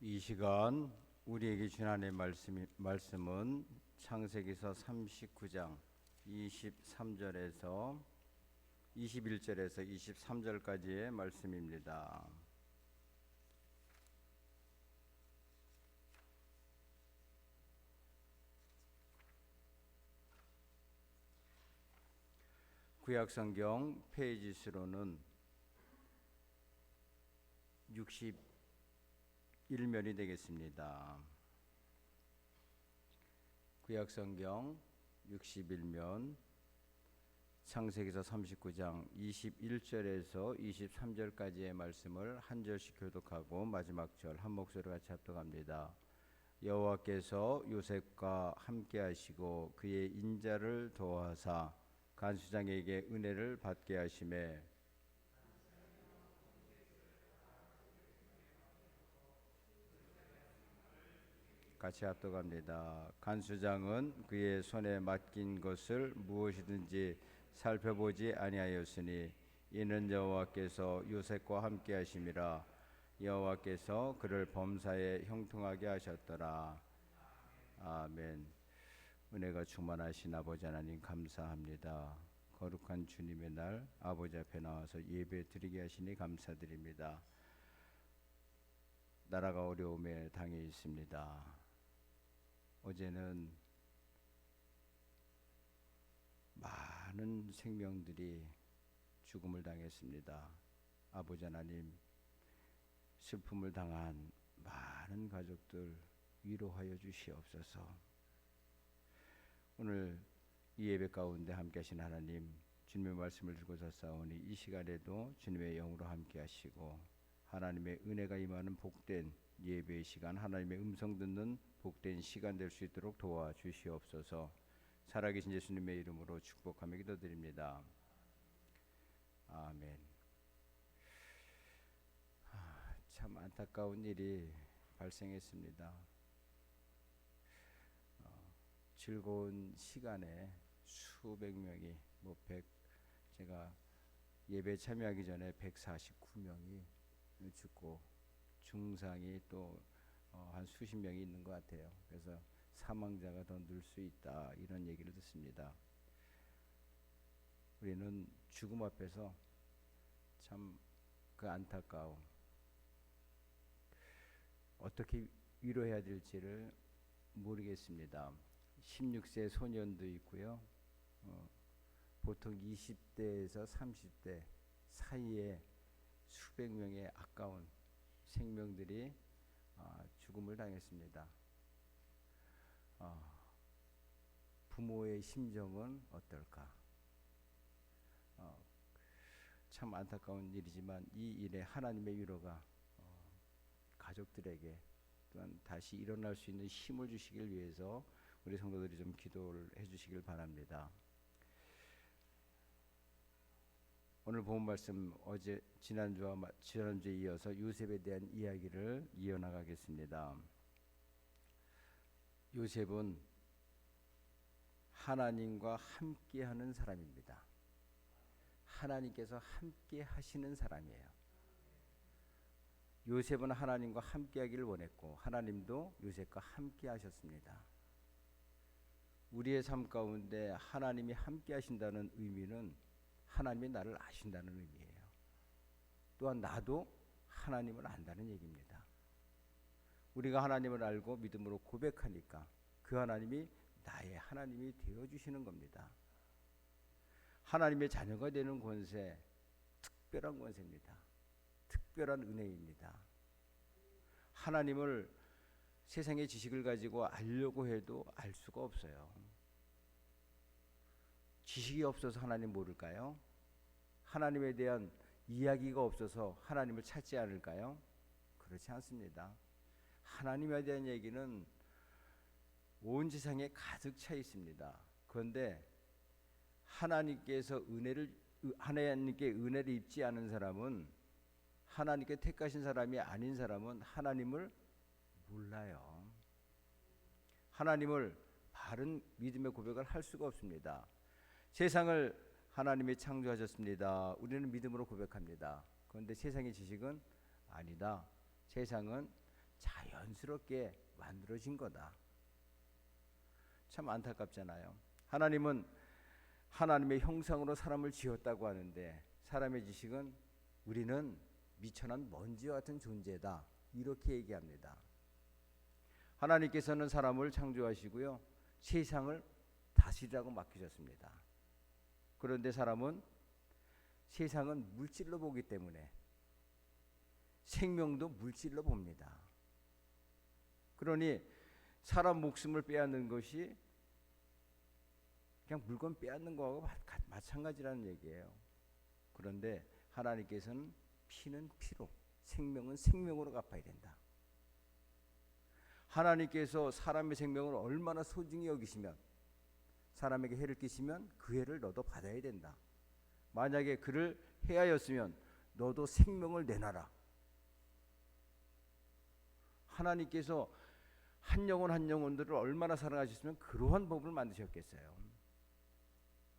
이 시간 우리에게 주신 하나님의 말씀은 창세기서 39장 23절에서 21절에서 23절까지의 말씀입니다. 구약성경 페이지 수로는 61면이 되겠습니다. 구약성경 61면 창세기서 39장 21절에서 23절까지의 말씀을 한 절씩 교독하고 마지막 절 한 목소리로 같이 합독합니다. 여호와께서 요셉과 함께 하시고 그의 인자를 도하사 간수장에게 은혜를 받게 하시매 같이 합독합니다. 간수장은 그의 손에 맡긴 것을 무엇이든지 살펴보지 아니하였으니 이는 여호와께서 요셉과 함께 하심이라. 여호와께서 그를 범사에 형통하게 하셨더라. 아멘. 은혜가 충만하신 아버지 하나님 감사합니다. 거룩한 주님의 날 아버지 앞에 나와서 예배 드리게 하시니 감사드립니다. 나라가 어려움에 당해 있습니다. 어제는 많은 생명들이 죽음을 당했습니다. 아버지 하나님, 슬픔을 당한 많은 가족들 위로하여 주시옵소서. 오늘 이 예배 가운데 함께 하신 하나님, 주님의 말씀을 들고서 싸우니 이 시간에도 주님의 영으로 함께 하시고 하나님의 은혜가 임하는 복된 예배의 시간, 하나님의 음성 듣는 복된 시간 될 수 있도록 도와주시옵소서. 살아계신 예수님의 이름으로 축복하며 기도드립니다. 아멘. 참 안타까운 일이 발생했습니다. 즐거운 시간에 수백 명이 제가 예배 참여하기 전에 149명이 죽고 중상이 또 한 수십 명이 있는 것 같아요. 그래서 사망자가 더 늘 수 있다 이런 얘기를 듣습니다. 우리는 죽음 앞에서 참 그 안타까움, 어떻게 위로해야 될지를 모르겠습니다. 16세 소년도 있고요. 보통 20대에서 30대 사이에 수백 명의 아까운 생명들이 죽음을 당했습니다. 부모의 심정은 어떨까? 참 안타까운 일이지만 이 일에 하나님의 위로가 가족들에게 또한 다시 일어날 수 있는 힘을 주시길 위해서 우리 성도들이 좀 기도를 해주시길 바랍니다. 오늘 본 말씀 지난주에 이어서 요셉에 대한 이야기를 이어나가겠습니다. 요셉은 하나님과 함께하는 사람입니다. 하나님께서 함께 하시는 사람이에요. 요셉은 하나님과 함께하기를 원했고 하나님도 요셉과 함께 하셨습니다. 우리의 삶 가운데 하나님이 함께 하신다는 의미는 하나님이 나를 아신다는 의미예요. 또한 나도 하나님을 안다는 얘기입니다. 우리가 하나님을 알고 믿음으로 고백하니까 그 하나님이 나의 하나님이 되어주시는 겁니다. 하나님의 자녀가 되는 권세, 특별한 권세입니다. 특별한 은혜입니다. 하나님을 세상의 지식을 가지고 알려고 해도 알 수가 없어요. 지식이 없어서 하나님 모를까요? 하나님에 대한 이야기가 없어서 하나님을 찾지 않을까요? 그렇지 않습니다. 하나님에 대한 얘기는 온 세상에 가득 차 있습니다. 그런데 하나님께 은혜를 입지 않은 사람은, 하나님께 택하신 사람이 아닌 사람은 하나님을 몰라요. 하나님을 바른 믿음의 고백을 할 수가 없습니다. 세상을 하나님이 창조하셨습니다. 우리는 믿음으로 고백합니다. 그런데 세상의 지식은 아니다. 세상은 자연스럽게 만들어진 거다. 참 안타깝잖아요. 하나님은 하나님의 형상으로 사람을 지었다고 하는데 사람의 지식은 우리는 미천한 먼지와 같은 존재다, 이렇게 얘기합니다. 하나님께서는 사람을 창조하시고요, 세상을 다스리라고 맡기셨습니다. 그런데 세상은 물질로 보기 때문에 생명도 물질로 봅니다. 그러니 사람 목숨을 빼앗는 것이 그냥 물건 빼앗는 거하고 마찬가지라는 얘기예요. 그런데 하나님께서는 피는 피로, 생명은 생명으로 갚아야 된다. 하나님께서 사람의 생명을 얼마나 소중히 여기시면, 사람에게 해를 끼치면 그 해를 너도 받아야 된다. 만약에 그를 해하였으면 너도 생명을 내놔라. 하나님께서 한 영혼 한 영혼들을 얼마나 사랑하셨으면 그러한 법을 만드셨겠어요.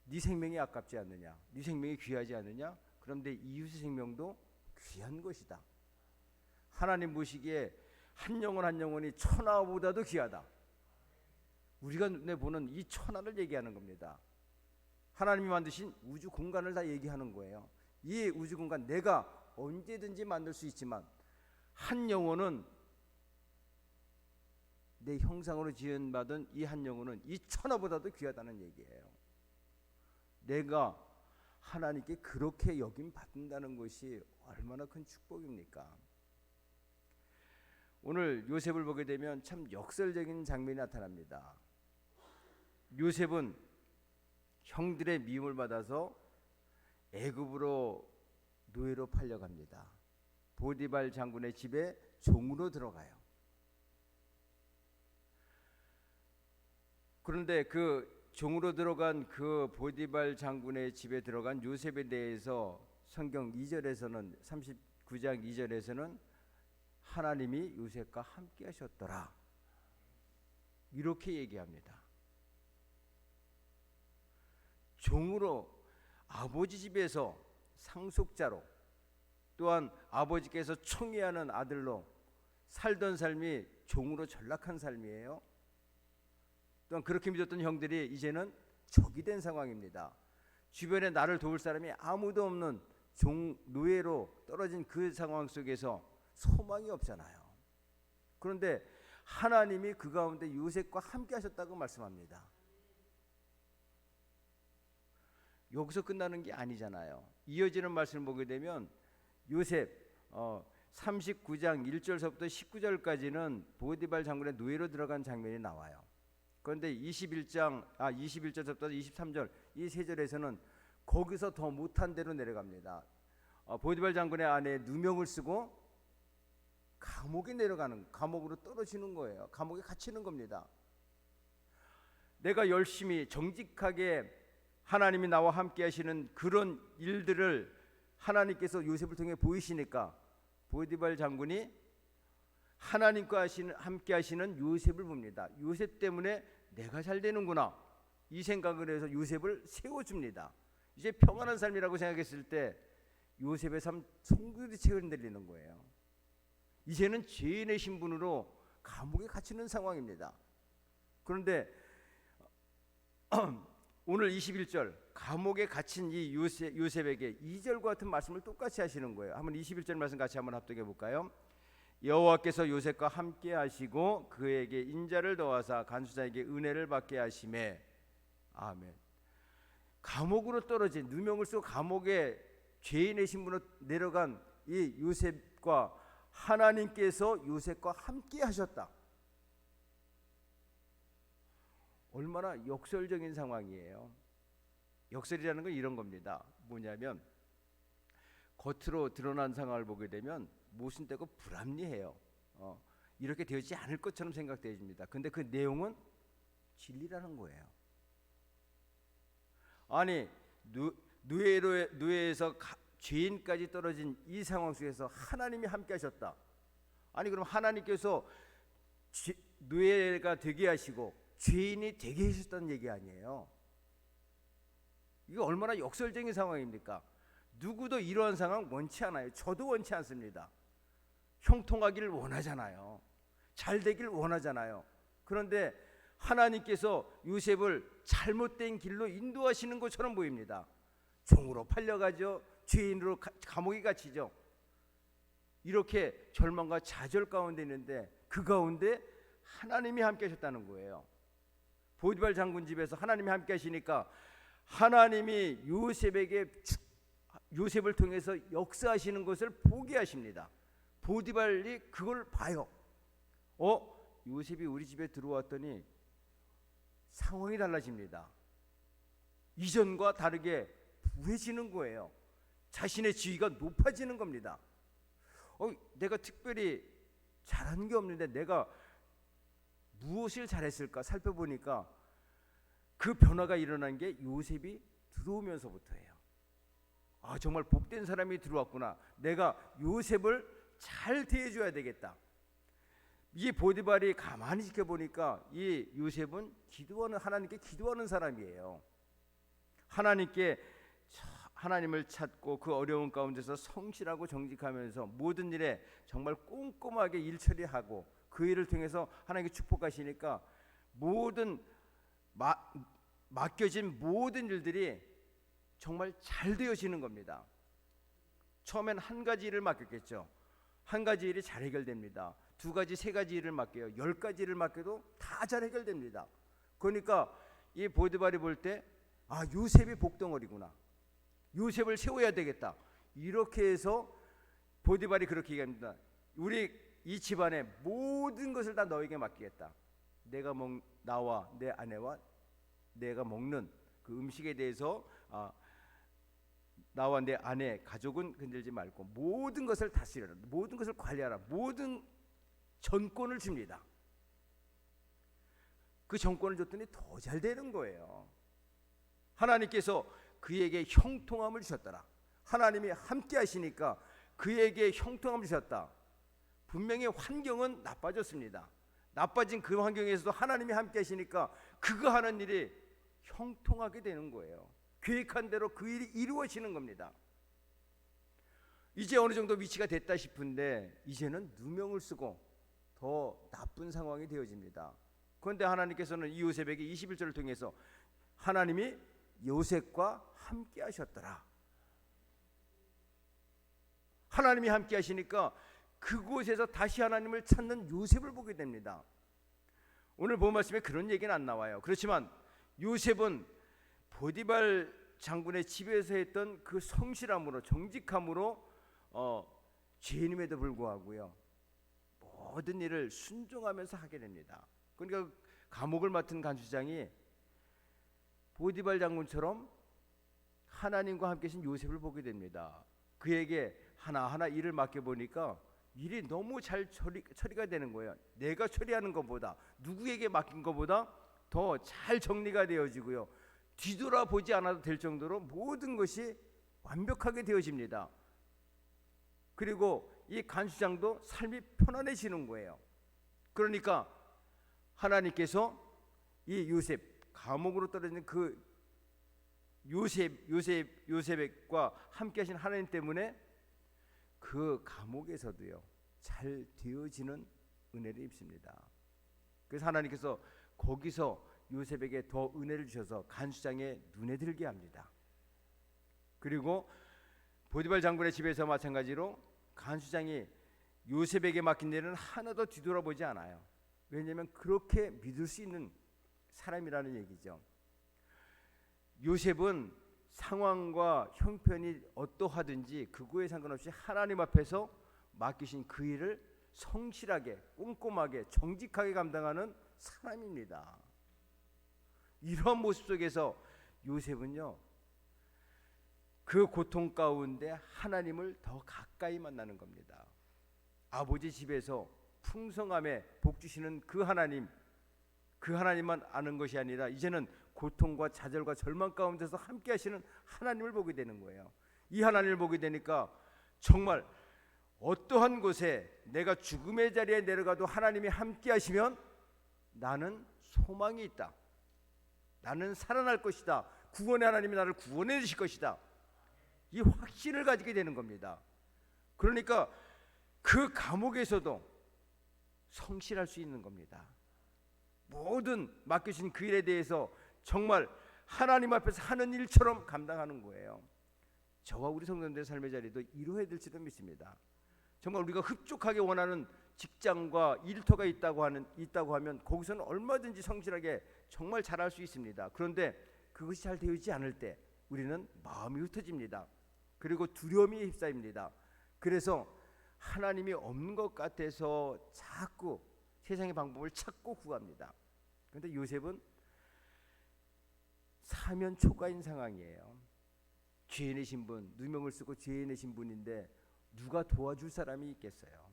네 생명이 아깝지 않느냐, 네 생명이 귀하지 않느냐, 그럼 내 이웃의 생명도 귀한 것이다. 하나님 보시기에 한 영혼 한 영혼이 천하보다도 귀하다. 우리가 눈에 보는 이 천하를 얘기하는 겁니다. 하나님이 만드신 우주 공간을 다 얘기하는 거예요. 이 우주 공간 내가 언제든지 만들 수 있지만 한 영혼은, 내 형상으로 지은받은 이 한 영혼은 이 천하보다도 귀하다는 얘기예요. 내가 하나님께 그렇게 여김 받는다는 것이 얼마나 큰 축복입니까? 오늘 요셉을 보게 되면 참 역설적인 장면이 나타납니다. 요셉은 형들의 미움을 받아서 애굽으로 노예로 팔려갑니다. 보디발 장군의 집에 종으로 들어가요. 그런데 그 종으로 들어간 그 보디발 장군의 집에 들어간 요셉에 대해서 성경 2절에서는, 39장 2절에서는 하나님이 요셉과 함께 하셨더라, 이렇게 얘기합니다. 종으로 아버지 집에서 상속자로, 또한 아버지께서 총애하는 아들로 살던 삶이 종으로 전락한 삶이에요. 또한 그렇게 믿었던 형들이 이제는 적이 된 상황입니다. 주변에 나를 도울 사람이 아무도 없는 노예로 떨어진 그 상황 속에서 소망이 없잖아요. 그런데 하나님이 그 가운데 요셉과 함께 하셨다고 말씀합니다. 여기서 끝나는 게 아니잖아요. 이어지는 말씀을 보게 되면 요셉 39장 1절서부터 19절까지는 보디발 장군의 노예로 들어간 장면이 나와요. 그런데 21절서부터 23절 이 세 절에서는 거기서 더 못한 데로 내려갑니다. 보디발 장군의 아내에 누명을 쓰고 감옥에 내려가는, 감옥으로 떨어지는 거예요. 감옥에 갇히는 겁니다. 내가 열심히 정직하게 하나님이 나와 함께 하시는 그런 일들을 하나님께서 요셉을 통해 보이시니까 보디발 장군이 하나님과 함께 하시는 요셉을 봅니다. 요셉 때문에 내가 잘 되는구나, 이 생각을 해서 요셉을 세워줍니다. 이제 평안한 삶이라고 생각했을 때 요셉의 삶 송두리째 흔들리는 거예요. 이제는 죄인의 신분으로 감옥에 갇히는 상황입니다. 그런데 오늘 21절 감옥에 갇힌 이 요셉에게 2절과 같은 말씀을 똑같이 하시는 거예요. 한번 21절 말씀 같이 한번 합독해 볼까요? 여호와께서 요셉과 함께 하시고 그에게 인자를 더하사 간수자에게 은혜를 받게 하시매. 아멘. 감옥으로 떨어진, 누명을 쓰고 감옥에 죄인의 신분으로 내려간 이 요셉과 하나님께서 요셉과 함께 하셨다. 얼마나 역설적인 상황이에요. 역설이라는 건 이런 겁니다. 뭐냐면 겉으로 드러난 상황을 보게 되면 모순되고 불합리해요. 이렇게 되지 않을 것처럼 생각되어집니다. 근데 그 내용은 진리라는 거예요. 아니 노예에서 죄인까지 떨어진 이 상황 속에서 하나님이 함께 하셨다. 아니 그럼 하나님께서 노예가 되게 하시고 죄인이 되게 하셨다는 얘기 아니에요. 이거 얼마나 역설적인 상황입니까? 누구도 이러한 상황 원치 않아요. 저도 원치 않습니다. 형통하기를 원하잖아요. 잘 되길 원하잖아요. 그런데 하나님께서 요셉을 잘못된 길로 인도하시는 것처럼 보입니다. 종으로 팔려가죠. 죄인으로 감옥에 갇히죠. 이렇게 절망과 좌절 가운데 있는데 그 가운데 하나님이 함께 하셨다는 거예요. 보디발 장군 집에서 하나님이 함께 하시니까 하나님이 요셉을 통해서 역사하시는 것을 보게 하십니다. 보디발이 그걸 봐요. 요셉이 우리 집에 들어왔더니 상황이 달라집니다. 이전과 다르게 부해지는 거예요. 자신의 지위가 높아지는 겁니다. 내가 특별히 잘한 게 없는데 내가 무엇을 잘했을까 살펴보니까 그 변화가 일어난 게 요셉이 들어오면서부터예요. 정말 복된 사람이 들어왔구나. 내가 요셉을 잘 대해줘야 되겠다. 이 보디발이 가만히 지켜보니까 이 요셉은 하나님께 기도하는 사람이에요. 하나님을 찾고 그 어려운 가운데서 성실하고 정직하면서 모든 일에 정말 꼼꼼하게 일 처리하고 그 일을 통해서 하나님께 축복하시니까 맡겨진 모든 일들이 정말 잘 되어지는 겁니다. 처음엔 한 가지 일을 맡겼겠죠. 한 가지 일이 잘 해결됩니다. 2가지, 3가지 일을 맡겨요. 10가지 일을 맡겨도 다 잘 해결됩니다. 그러니까 이 보디발이 볼 때 요셉이 복덩어리구나. 요셉을 세워야 되겠다. 이렇게 해서 보디발이 그렇게 얘기합니다. 우리 이 집안의 모든 것을 다 너에게 맡기겠다. 나와 내 아내와 내가 먹는 그 음식에 대해서 나와 내 아내 가족은 건들지 말고 모든 것을 다스려라. 모든 것을 관리하라. 모든 전권을 줍니다. 그 전권을 줬더니 더 잘 되는 거예요. 하나님께서 그에게 형통함을 주셨더라. 하나님이 함께 하시니까 그에게 형통함을 주셨다. 분명히 환경은 나빠졌습니다. 나빠진 그 환경에서도 하나님이 함께 하시니까 그거 하는 일이 형통하게 되는 거예요. 계획한 대로 그 일이 이루어지는 겁니다. 이제 어느 정도 위치가 됐다 싶은데 이제는 누명을 쓰고 더 나쁜 상황이 되어집니다. 그런데 하나님께서는 이 요셉에게 21절을 통해서 하나님이 요셉과 함께 하셨더라. 하나님이 함께 하시니까 그곳에서 다시 하나님을 찾는 요셉을 보게 됩니다. 오늘 본 말씀에 그런 얘기는 안 나와요. 그렇지만 요셉은 보디발 장군의 집에서 했던 그 성실함으로 정직함으로 죄인임에도 불구하고요 모든 일을 순종하면서 하게 됩니다. 그러니까 감옥을 맡은 간수장이 보디발 장군처럼 하나님과 함께 계신 요셉을 보게 됩니다. 그에게 하나하나 일을 맡겨보니까 일이 너무 잘 처리가 되는 거예요. 내가 처리하는 것보다 누구에게 맡긴 것보다 더 잘 정리가 되어지고요. 뒤돌아보지 않아도 될 정도로 모든 것이 완벽하게 되어집니다. 그리고 이 간수장도 삶이 편안해지는 거예요. 그러니까 하나님께서 이 요셉, 감옥으로 떨어진 그 요셉과 함께 하신 하나님 때문에 그 감옥에서도요 잘 되어지는 은혜를 입습니다. 그래서 하나님께서 거기서 요셉에게 더 은혜를 주셔서 간수장의 눈에 들게 합니다. 그리고 보디발 장군의 집에서 마찬가지로 간수장이 요셉에게 맡긴 일은 하나도 뒤돌아보지 않아요. 왜냐하면 그렇게 믿을 수 있는 사람이라는 얘기죠. 요셉은 상황과 형편이 어떠하든지 그거에 상관없이 하나님 앞에서 맡기신 그 일을 성실하게 꼼꼼하게 정직하게 감당하는 사람입니다. 이러한 모습 속에서 요셉은요 그 고통 가운데 하나님을 더 가까이 만나는 겁니다. 아버지 집에서 풍성함에 복 주시는 그 하나님만 아는 것이 아니라 이제는 고통과 좌절과 절망 가운데서 함께 하시는 하나님을 보게 되는 거예요. 이 하나님을 보게 되니까 정말 어떠한 곳에 내가 죽음의 자리에 내려가도 하나님이 함께 하시면 나는 소망이 있다. 나는 살아날 것이다. 구원의 하나님이 나를 구원해 주실 것이다. 이 확신을 가지게 되는 겁니다. 그러니까 그 감옥에서도 성실할 수 있는 겁니다. 모든 맡겨진 그 일에 대해서 정말 하나님 앞에서 하는 일처럼 감당하는 거예요. 저와 우리 성도님들의 삶의 자리도 이루어야 될지도 믿습니다. 정말 우리가 흡족하게 원하는 직장과 일터가 있다고 하면 거기서는 얼마든지 성실하게 정말 잘할 수 있습니다. 그런데 그것이 잘 되어지지 않을 때 우리는 마음이 흩어집니다. 그리고 두려움이 휩싸입니다. 그래서 하나님이 없는 것 같아서 자꾸 세상의 방법을 찾고 구합니다. 그런데 요셉은 사면 초과인 상황이에요. 죄인의 신분, 누명을 쓰고 죄인의 신분인데 누가 도와줄 사람이 있겠어요?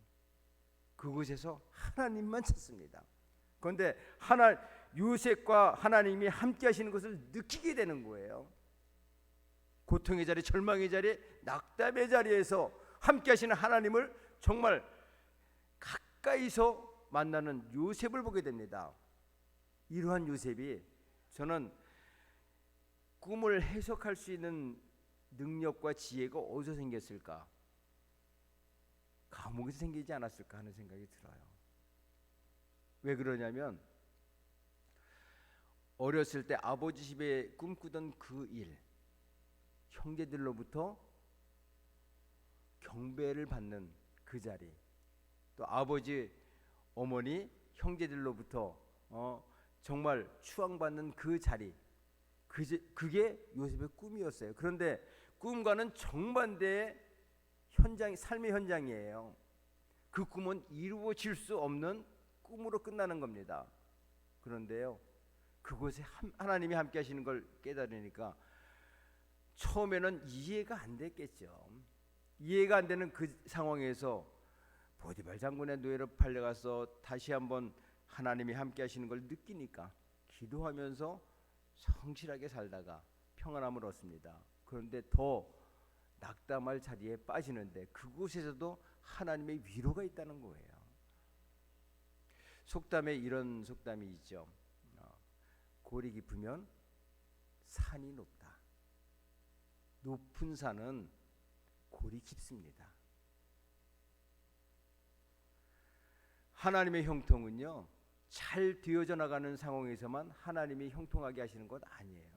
그곳에서 하나님만 찾습니다. 그런데 요셉과 하나님이 함께 하시는 것을 느끼게 되는 거예요. 고통의 자리, 절망의 자리, 낙담의 자리에서 함께 하시는 하나님을 정말 가까이서 만나는 요셉을 보게 됩니다. 이러한 요셉이 저는 꿈을 해석할 수 있는 능력과 지혜가 어디서 생겼을까? 감옥에서 생기지 않았을까 하는 생각이 들어요. 왜 그러냐면 어렸을 때 아버지 집에 꿈꾸던 그 일, 형제들로부터 경배를 받는 그 자리, 또 아버지, 어머니, 형제들로부터 정말 추앙받는 그 자리, 그게 요셉의 꿈이었어요. 그런데 꿈과는 정반대의 삶의 현장이에요. 그 꿈은 이루어질 수 없는 꿈으로 끝나는 겁니다. 그런데요, 그곳에 하나님이 함께 하시는 걸 깨달으니까 처음에는 이해가 안 됐겠죠. 이해가 안 되는 그 상황에서 보디발 장군의 노예로 팔려가서 다시 한번 하나님이 함께 하시는 걸 느끼니까 기도하면서 성실하게 살다가 평안함을 얻습니다. 그런데 더 낙담할 자리에 빠지는데 그곳에서도 하나님의 위로가 있다는 거예요. 속담에 이런 속담이 있죠. 골이 깊으면 산이 높다. 높은 산은 골이 깊습니다. 하나님의 형통은요, 잘 되어져 나가는 상황에서만 하나님이 형통하게 하시는 것 아니에요.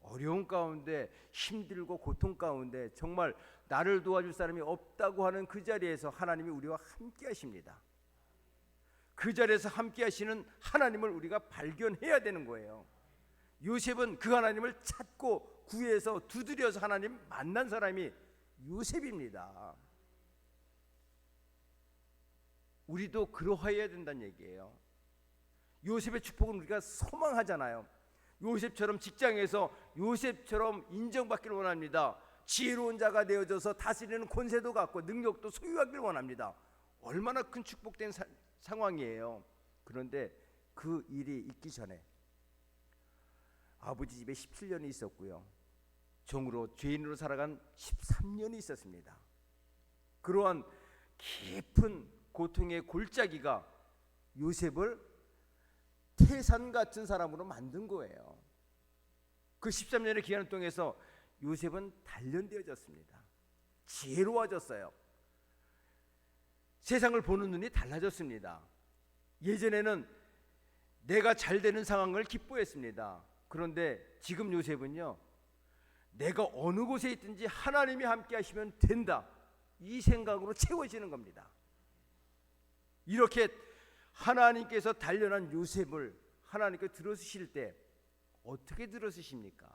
어려운 가운데, 힘들고 고통 가운데 정말 나를 도와줄 사람이 없다고 하는 그 자리에서 하나님이 우리와 함께 하십니다. 그 자리에서 함께 하시는 하나님을 우리가 발견해야 되는 거예요. 요셉은 그 하나님을 찾고 구해서 두드려서 하나님 만난 사람이 요셉입니다. 우리도 그러해야 된다는 얘기예요. 요셉의 축복은 우리가 소망하잖아요. 요셉처럼 직장에서 요셉처럼 인정받기를 원합니다. 지혜로운 자가 되어져서 다스리는 권세도 갖고 능력도 소유하기를 원합니다. 얼마나 큰 축복된 상황이에요. 그런데 그 일이 있기 전에 아버지 집에 17년이 있었고요, 종으로 죄인으로 살아간 13년이 있었습니다. 그러한 깊은 고통의 골짜기가 요셉을 태산 같은 사람으로 만든 거예요. 그 13년의 기간을 통해서 요셉은 단련되어졌습니다. 지혜로워졌어요. 세상을 보는 눈이 달라졌습니다. 예전에는 내가 잘 되는 상황을 기뻐했습니다. 그런데 지금 요셉은요, 내가 어느 곳에 있든지 하나님이 함께 하시면 된다, 이 생각으로 채워지는 겁니다. 이렇게 하나님께서 단련한 요셉을 하나님께 들어주실 때 어떻게 들어주십니까?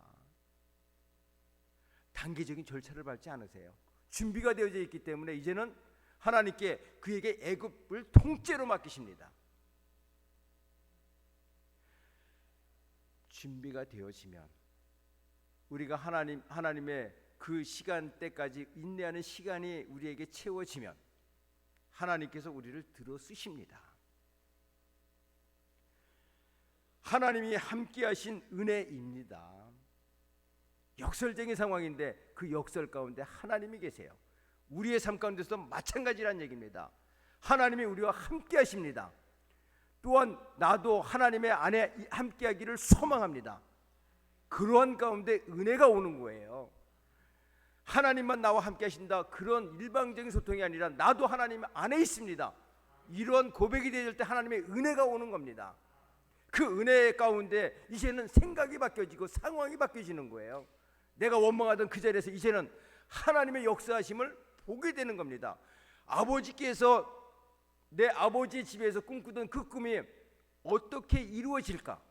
단계적인 절차를 밟지 않으세요. 준비가 되어져 있기 때문에 이제는 하나님께 그에게 애굽을 통째로 맡기십니다. 준비가 되어지면 우리가 하나님의 그 시간대까지 인내하는 시간이 우리에게 채워지면 하나님께서 우리를 들어 쓰십니다. 하나님이 함께 하신 은혜입니다. 역설적인 상황인데 그 역설 가운데 하나님이 계세요. 우리의 삶 가운데서 마찬가지란 얘기입니다. 하나님이 우리와 함께 하십니다. 또한 나도 하나님의 안에 함께 하기를 소망합니다. 그러한 가운데 은혜가 오는 거예요. 하나님만 나와 함께 하신다, 그런 일방적인 소통이 아니라 나도 하나님 안에 있습니다. 이런 고백이 되어질 때 하나님의 은혜가 오는 겁니다. 그 은혜 가운데 이제는 생각이 바뀌어지고 상황이 바뀌어지는 거예요. 내가 원망하던 그 자리에서 이제는 하나님의 역사하심을 보게 되는 겁니다. 아버지께서 내 아버지 집에서 꿈꾸던 그 꿈이 어떻게 이루어질까?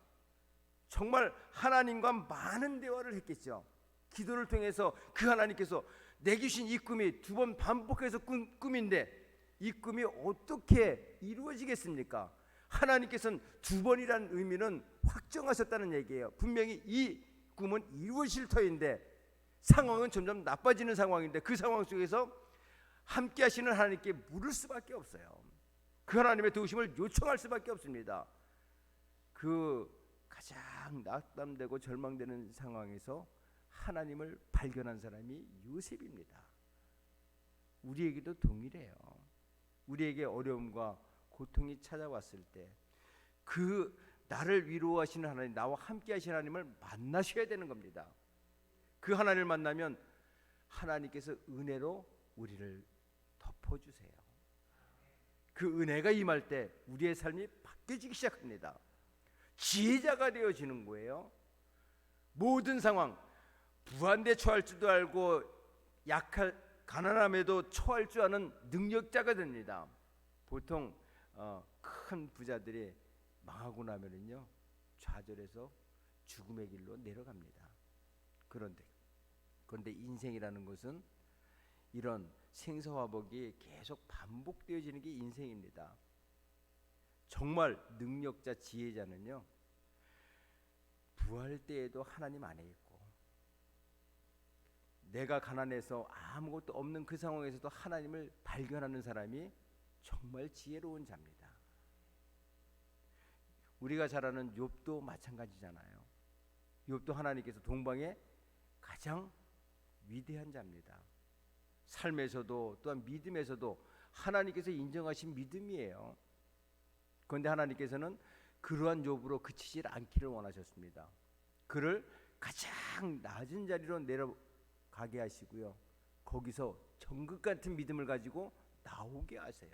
정말 하나님과 많은 대화를 했겠죠. 기도를 통해서 그 하나님께서 내게 주신 이 꿈이 두 번 반복해서 꿈인데 이 꿈이 어떻게 이루어지겠습니까? 하나님께서는 두 번이라는 의미는 확정하셨다는 얘기예요. 분명히 이 꿈은 이루어질 터인데 상황은 점점 나빠지는 상황인데 그 상황 속에서 함께 하시는 하나님께 물을 수밖에 없어요. 그 하나님의 도우심을 요청할 수밖에 없습니다. 그 가장 낙담되고 절망되는 상황에서 하나님을 발견한 사람이 요셉입니다. 우리에게도 동일해요. 우리에게 어려움과 고통이 찾아왔을 때 그 나를 위로하시는 하나님, 나와 함께 하시는 하나님을 만나셔야 되는 겁니다. 그 하나님을 만나면 하나님께서 은혜로 우리를 덮어주세요. 그 은혜가 임할 때 우리의 삶이 바뀌어지기 시작합니다. 지혜자가 되어지는 거예요. 모든 상황, 부한데 처할 줄도 알고 가난함에도 처할 줄 아는 능력자가 됩니다. 보통 큰 부자들이 망하고 나면은요 좌절해서 죽음의 길로 내려갑니다. 그런데 인생이라는 것은 이런 생사화복이 계속 반복되어지는 게 인생입니다. 정말 능력자, 지혜자는요 부할 때에도 하나님 안에 있고 내가 가난해서 아무것도 없는 그 상황에서도 하나님을 발견하는 사람이 정말 지혜로운 자입니다. 우리가 잘 아는 욥도 마찬가지잖아요. 욥도 하나님께서 동방의 가장 위대한 자입니다. 삶에서도 또한 믿음에서도 하나님께서 인정하신 믿음이에요. 그런데 하나님께서는 그러한 욥으로 그치질 않기를 원하셨습니다. 그를 가장 낮은 자리로 내려가게 하시고요. 거기서 정극 같은 믿음을 가지고 나오게 하세요.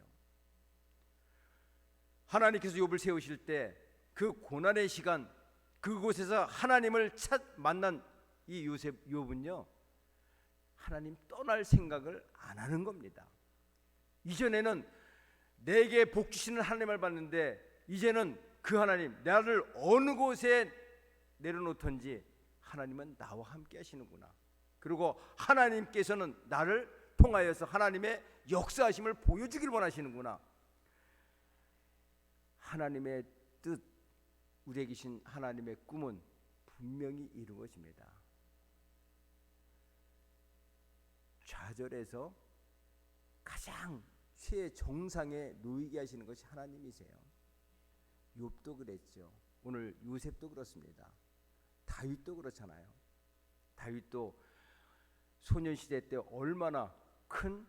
하나님께서 욥을 세우실 때 그 고난의 시간 그곳에서 하나님을 만난 이 욥은요 하나님 떠날 생각을 안 하는 겁니다. 이전에는 내게 복 주시는 하나님을 봤는데 이제는 그 하나님 나를 어느 곳에 내려놓던지 하나님은 나와 함께 하시는구나. 그리고 하나님께서는 나를 통하여서 하나님의 역사하심을 보여주길 원하시는구나. 하나님의 뜻, 우리에게 계신 하나님의 꿈은 분명히 이루어집니다. 좌절해서 가장 최정상에 놓이게 하시는 것이 하나님이세요. 욥도 그랬죠. 오늘 요셉도 그렇습니다. 다윗도 그렇잖아요. 다윗도 소년시대 때 얼마나 큰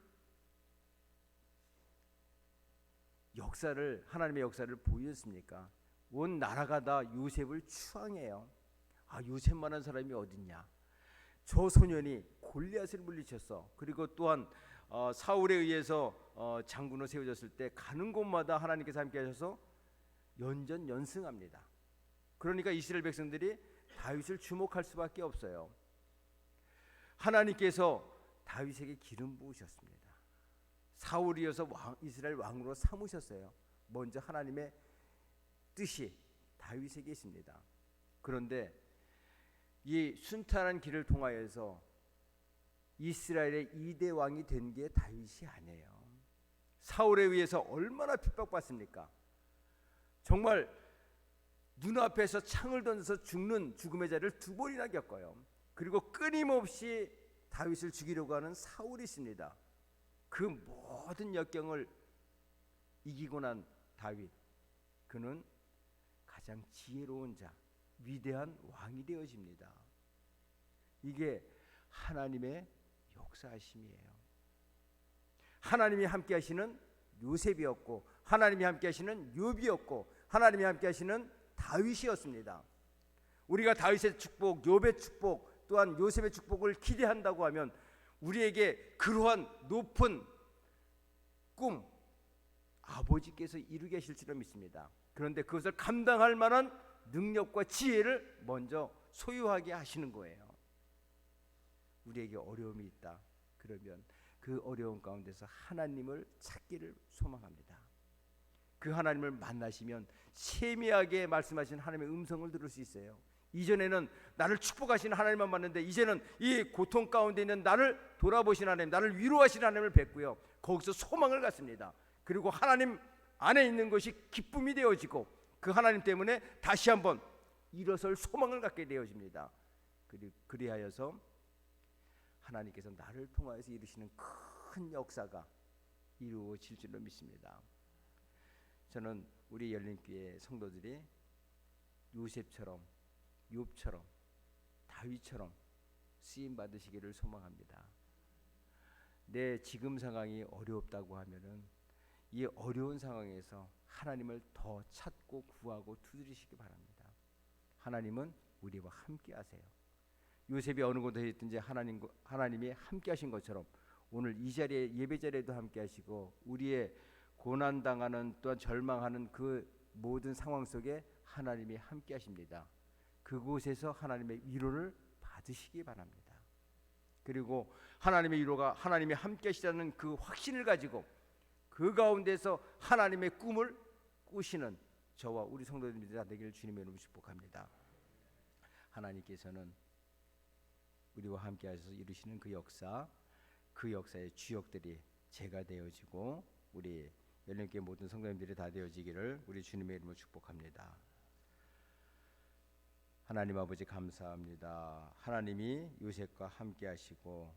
역사를 하나님의 역사를 보였습니까? 온 나라가 다 요셉을 추앙해요. 요셉만한 사람이 어딨냐? 저 소년이 골리앗을 물리쳤어. 그리고 또한 사울에 의해서 장군으로 세워졌을 때 가는 곳마다 하나님께서 함께 하셔서 연전연승합니다. 그러니까 이스라엘 백성들이 다윗을 주목할 수밖에 없어요. 하나님께서 다윗에게 기름 부으셨습니다. 사울이어서 이스라엘 왕으로 삼으셨어요. 먼저 하나님의 뜻이 다윗에게 있습니다. 그런데 이 순탄한 길을 통하여서 이스라엘의 2대 왕이 된 게 다윗이 아니에요. 사울에 의해서 얼마나 핍박받습니까? 정말 눈앞에서 창을 던져서 죽는 죽음의 자리를 2번이나 겪어요. 그리고 끊임없이 다윗을 죽이려고 하는 사울이 있습니다. 그 모든 역경을 이기고 난 다윗, 그는 가장 지혜로운 자, 위대한 왕이 되어집니다. 이게 하나님의 역사하심이에요. 하나님이 함께 하시는 요셉이었고 하나님이 함께 하시는 욥이었고 하나님이 함께 하시는 다윗이었습니다. 우리가 다윗의 축복, 욥의 축복, 또한 요셉의 축복을 기대한다고 하면 우리에게 그러한 높은 꿈, 아버지께서 이루게 하실 줄로 믿습니다. 그런데 그것을 감당할 만한 능력과 지혜를 먼저 소유하게 하시는 거예요. 우리에게 어려움이 있다. 그러면 그 어려움 가운데서 하나님을 찾기를 소망합니다. 그 하나님을 만나시면 세미하게 말씀하신 하나님의 음성을 들을 수 있어요. 이전에는 나를 축복하시는 하나님만 봤는데 이제는 이 고통 가운데 있는 나를 돌아보시는 하나님, 나를 위로하시는 하나님을 뵙고요, 거기서 소망을 갖습니다. 그리고 하나님 안에 있는 것이 기쁨이 되어지고 그 하나님 때문에 다시 한번 일어설 소망을 갖게 되어집니다. 그리하여서 하나님께서 나를 통하여서 이루시는 큰 역사가 이루어질 줄로 믿습니다. 저는 우리 열린교회 성도들이 요셉처럼, 욥처럼, 다윗처럼 쓰임 받으시기를 소망합니다. 내 지금 상황이 어렵다고 하면은 이 어려운 상황에서 하나님을 더 찾고 구하고 두드리시기 바랍니다. 하나님은 우리와 함께 하세요. 요셉이 어느 곳에 있든지 하나님이 함께 하신 것처럼 오늘 이 자리에, 예배 자리에도 함께 하시고 우리의 고난당하는, 또한 절망하는 그 모든 상황 속에 하나님이 함께 하십니다. 그곳에서 하나님의 위로를 받으시기 바랍니다. 그리고 하나님의 위로가 하나님이 함께 하시다는 그 확신을 가지고 그 가운데서 하나님의 꿈을 꾸시는 저와 우리 성도들이 다 되기를 주님의 이름으로 축복합니다. 하나님께서는 우리와 함께 하셔서 이루시는 그 역사의 주역들이 제가 되어지고 우리 열린교회 모든 성도님들이 다 되어지기를 우리 주님의 이름으로 축복합니다. 하나님 아버지 감사합니다. 하나님이 요셉과 함께 하시고